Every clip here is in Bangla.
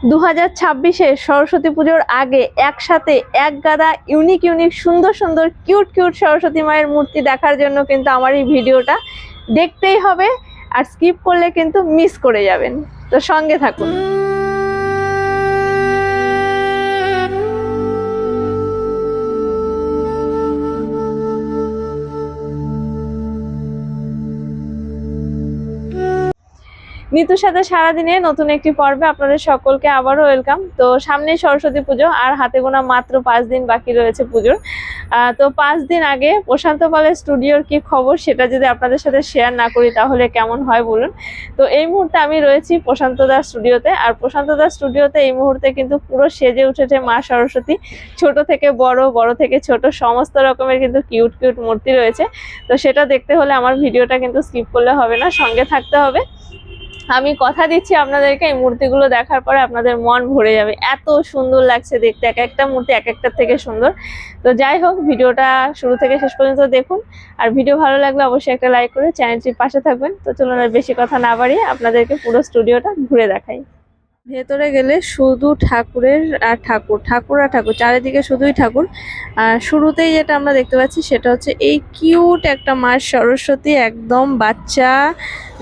2026-এ সরস্বতী পুজোর আগে একসাথে এক গাদা ইউনিক সুন্দর সুন্দর কিউট সরস্বতী মায়ের মূর্তি দেখার জন্য কিন্তু আমার এই ভিডিওটা দেখতেই হবে, আর স্কিপ করলে কিন্তু মিস করে যাবেন। তো সঙ্গে থাকুন। নিতুর সাথে সারাদিনে নতুন একটি পর্বে আপনাদের সকলকে আবারও ওয়েলকাম। তো সামনে সরস্বতী পুজো, আর হাতে গোনা মাত্র 5 দিন বাকি রয়েছে পুজোর। তো 5 দিন আগে প্রশান্ত পালের স্টুডিওর কি খবর সেটা যদি আপনাদের সাথে শেয়ার না করি তাহলে কেমন হয় বলুন। তো এই মুহূর্তে আমি রয়েছি প্রশান্ত দার স্টুডিওতে, আর প্রশান্ত দার স্টুডিওতে এই মুহূর্তে কিন্তু পুরো সেজে উঠেছে মা সরস্বতী। ছোট থেকে বড়, বড় থেকে ছোট সমস্ত রকমের কিন্তু কিউট মূর্তি রয়েছে। তো সেটা দেখতে হলে আমার ভিডিওটা কিন্তু স্কিপ করলে হবে না, সঙ্গে থাকতে হবে। আমি কথা দিচ্ছি আপনাদেরকে, এই মূর্তিগুলো দেখার পরে আপনাদের মন ভরে যাবে, এত সুন্দর লাগছে দেখতে, এক একটা মূর্তি এক একটার থেকে সুন্দর। তো যাই হোক, ভিডিওটা শুরু থেকে শেষ পর্যন্ত দেখুন, আর ভিডিও ভালো লাগলে অবশ্যই একটা লাইক করে চ্যানেলটির পাশে থাকবেন। তো চলুন আর বেশি কথা না বাড়িয়ে আপনাদেরকে পুরো স্টুডিওটা ঘুরে দেখাই। ভেতরে গেলে শুধু ঠাকুরের আর ঠাকুর, ঠাকুর আর ঠাকুর, চারিদিকে শুধুই ঠাকুর। আর শুরুতেই যেটা আমরা দেখতে পাচ্ছি সেটা হচ্ছে এই কিউট একটা মা সরস্বতী, একদম বাচ্চা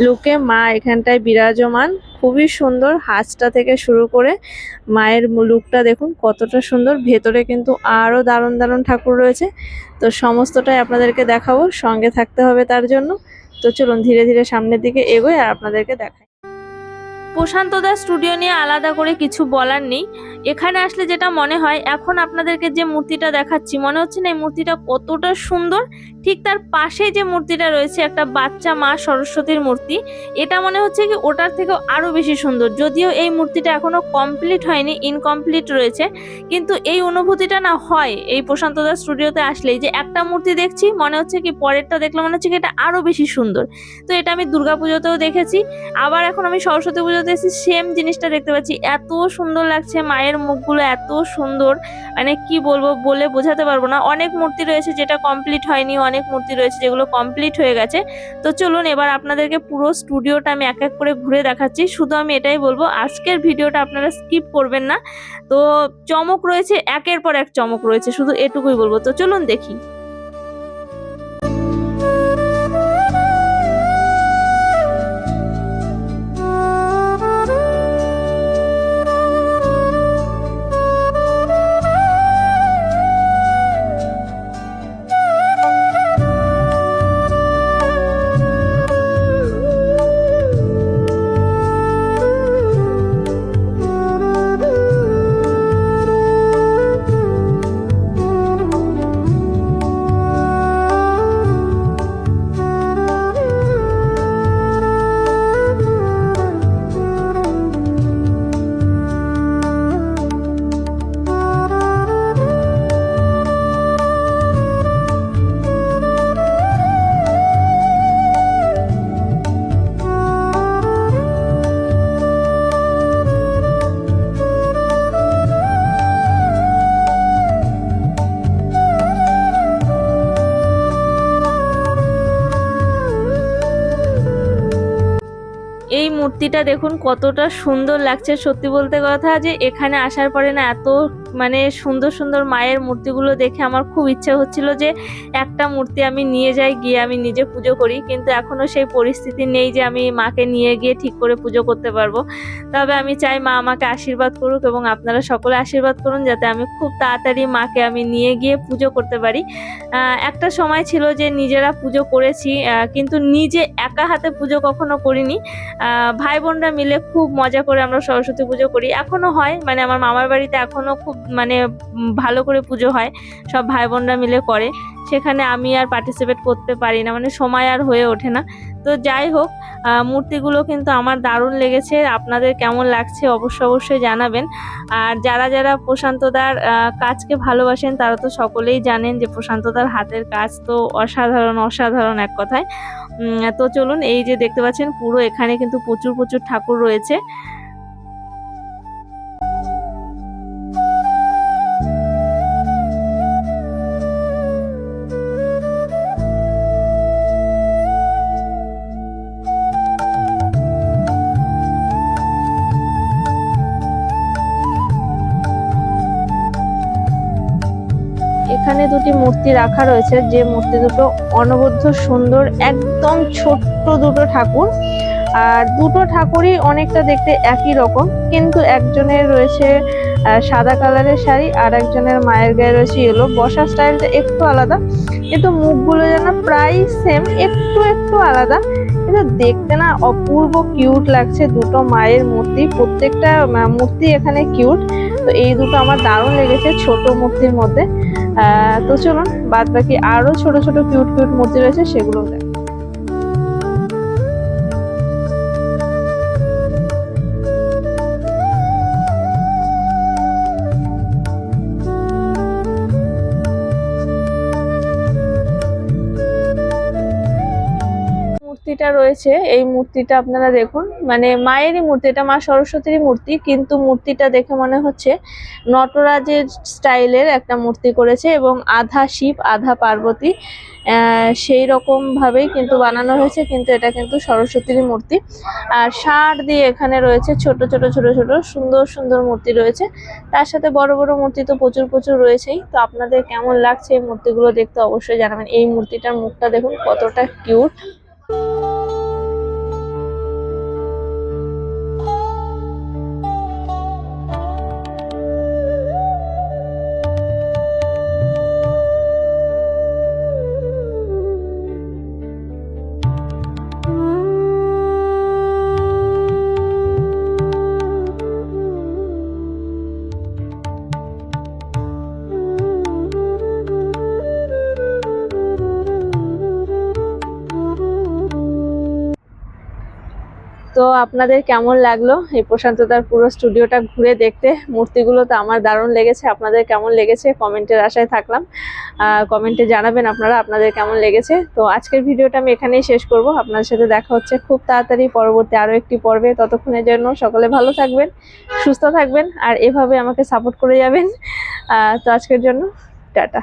লুকে মা এখানটায় বিরাজমান। খুবই সুন্দর, হাঁসটা থেকে শুরু করে মায়ের লুকটা দেখুন কতটা সুন্দর। ভেতরে কিন্তু আরও দারুণ দারুণ ঠাকুর রয়েছে। তো সমস্তটাই আপনাদেরকে দেখাবো, সঙ্গে থাকতে হবে তার জন্য। তো চলুন ধীরে ধীরে সামনের দিকে এগোই আর আপনাদেরকে দেখাই। প্রশান্ত দাস স্টুডিও নিয়ে আলাদা করে কিছু বলার নেই। এখানে আসলে যেটা মনে হয়, এখন আপনাদেরকে যে মূর্তিটা দেখাচ্ছি মনে হচ্ছে না এই মূর্তিটা কতটা সুন্দর, ঠিক তার পাশে যে মূর্তিটা রয়েছে একটা বাচ্চা মা সরস্বতীর মূর্তি, এটা মনে হচ্ছে কি ওটার থেকেও আরো বেশি সুন্দর। যদিও এই মূর্তিটা এখনো কমপ্লিট হয়নি, ইনকমপ্লিট রয়েছে, কিন্তু এই অনুভূতিটা না হয় এই প্রশান্ত দাস স্টুডিওতে আসলেই, যে একটা মূর্তি দেখছি মনে হচ্ছে কি পরেরটা দেখলে মনে হচ্ছে কি এটা আরো বেশি সুন্দর। তো এটা আমি দুর্গাপুজোতেও দেখেছি, আবার এখন আমি সরস্বতী পুজোতে এসে সেম জিনিসটা দেখতে পাচ্ছি। এত সুন্দর লাগছে, মায়ের মুখগুলো এত সুন্দর, মানে কি বলবো, বলে বোঝাতে পারবো না। অনেক মূর্তি রয়েছে যেটা কমপ্লিট হয়নি, অনেক মূর্তি রয়েছে যেগুলো কমপ্লিট হয়ে গেছে। তো চলুন এবার আপনাদেরকে পুরো স্টুডিওটা আমি এক এক করে ঘুরে দেখাচ্ছি। শুধু আমি এটাই বলবো, আজকের ভিডিওটা আপনারা স্কিপ করবেন না। তো চমক রয়েছে, একের পর এক চমক রয়েছে, শুধু এটুকুই বলবো। তো চলুন দেখি। এই মূর্তিটা দেখুন কতটা সুন্দর লাগছে। সত্যি বলতে কথা যে এখানে আসার পরে না এত মানে সুন্দর সুন্দর মায়ের মূর্তিগুলো দেখে আমার খুব ইচ্ছা হচ্ছিল যে একটা মূর্তি আমি নিয়ে যাই, গিয়ে আমি নিজে পুজো করি, কিন্তু এখনো সেই পরিস্থিতি নেই যে আমি মাকে নিয়ে গিয়ে ঠিক করে পুজো করতে পারবো। তবে আমি চাই মা আমাকে আশীর্বাদ করুক এবং আপনারা সকলে আশীর্বাদ করুন যাতে আমি খুব তাড়াতাড়ি মাকে আমি নিয়ে গিয়ে পুজো করতে পারি। একটা সময় ছিল যে নিজেরা পুজো করেছি, কিন্তু নিজে একা হাতে পুজো কখনো করিনি। ভাই বোনরা মিলে খুব মজা করে আমরা সরস্বতী পুজো করি, এখনো হয়, মানে আমার মামার বাড়িতে এখনো খুব মানে ভালো করে পুজো হয়, সব ভাই বোনরা মিলে করে। সেখানে আমি আর পার্টিসিপেট করতে পারি না, মানে সময় আর হয়ে ওঠে না। তো যাই হোক, মূর্তিগুলো কিন্তু আমার দারুণ লেগেছে। আপনাদের কেমন লাগছে অবশ্যই জানাবেন। আর যারা যারা প্রশান্তদার কাজকে ভালোবাসেন তারা তো সকলেই জানেন যে প্রশান্তদার হাতের কাজ তো অসাধারণ এক কথায়। তো চলুন, এই যে দেখতে পাচ্ছেন পুরো এখানে কিন্তু প্রচুর ঠাকুর রয়েছে। দুটি মূর্তি রাখা রয়েছে, যে মূর্তি দুটো অনবদ্য সুন্দর, একদম ছোট্ট দুটো ঠাকুর। আর দুটো ঠাকুরই অনেকটা দেখতে একই রকম, কিন্তু একজনের রয়েছে সাদা কালারের শাড়ি, আর একজনের মায়ের গায়ে রয়েছে ইয়েলো। বসার স্টাইলটা একটু আলাদা, কিন্তু মুখগুলো যেন প্রায় সেম, একটু একটু আলাদা, কিন্তু দেখতে না অপূর্ব কিউট লাগছে দুটো মায়ের মূর্তি। প্রত্যেকটা মূর্তি এখানে কিউট। তো এই দুটো আমার দারুণ লেগেছে ছোট মূর্তির মধ্যে। তো চলুন বাদ বাকি আরো ছোট ছোট কিউট কিউট মূর্তি রয়েছে সেগুলো দেখ। মূর্তিটা রয়েছে, এই মূর্তিটা আপনারা দেখুন, মানে মায়েরই মূর্তি, এটা মা সরস্বতীর মূর্তি, কিন্তু মূর্তিটা দেখে মনে হচ্ছে নটরাজের স্টাইলের একটা মূর্তি করেছে, এবং আধা শিব আধা পার্বতী সেই রকম ভাবেই কিন্তু বানানো হয়েছে, কিন্তু এটা কিন্তু সরস্বতীর মূর্তি। আর ষাঁড় দিয়ে এখানে রয়েছে ছোট ছোট ছোট ছোট সুন্দর সুন্দর মূর্তি রয়েছে, তার সাথে বড় বড় মূর্তি তো প্রচুর প্রচুর রয়েছেই। তো আপনাদের কেমন লাগছে এই মূর্তিগুলো দেখতে অবশ্যই জানাবেন। এই মূর্তিটার মুখটা দেখুন কতটা কিউট। তো আপনাদের কেমন লাগলো এই প্রশান্তদার পুরো স্টুডিওটা ঘুরে দেখতে? মূর্তিগুলো তো আমার দারুণ লেগেছে, আপনাদের কেমন লেগেছে কমেন্টের আশায় থাকলাম। কমেন্টে জানাবেন আপনারা আপনাদের কেমন লেগেছে। তো আজকের ভিডিওটা আমি এখানেই শেষ করব। আপনাদের সাথে দেখা হচ্ছে খুব তাড়াতাড়ি পরবর্তী আরো একটি পর্বে। ততক্ষণের জন্য সকলে ভালো থাকবেন, সুস্থ থাকবেন, আর এভাবে আমাকে সাপোর্ট করে যাবেন। তো আজকের জন্য টাটা।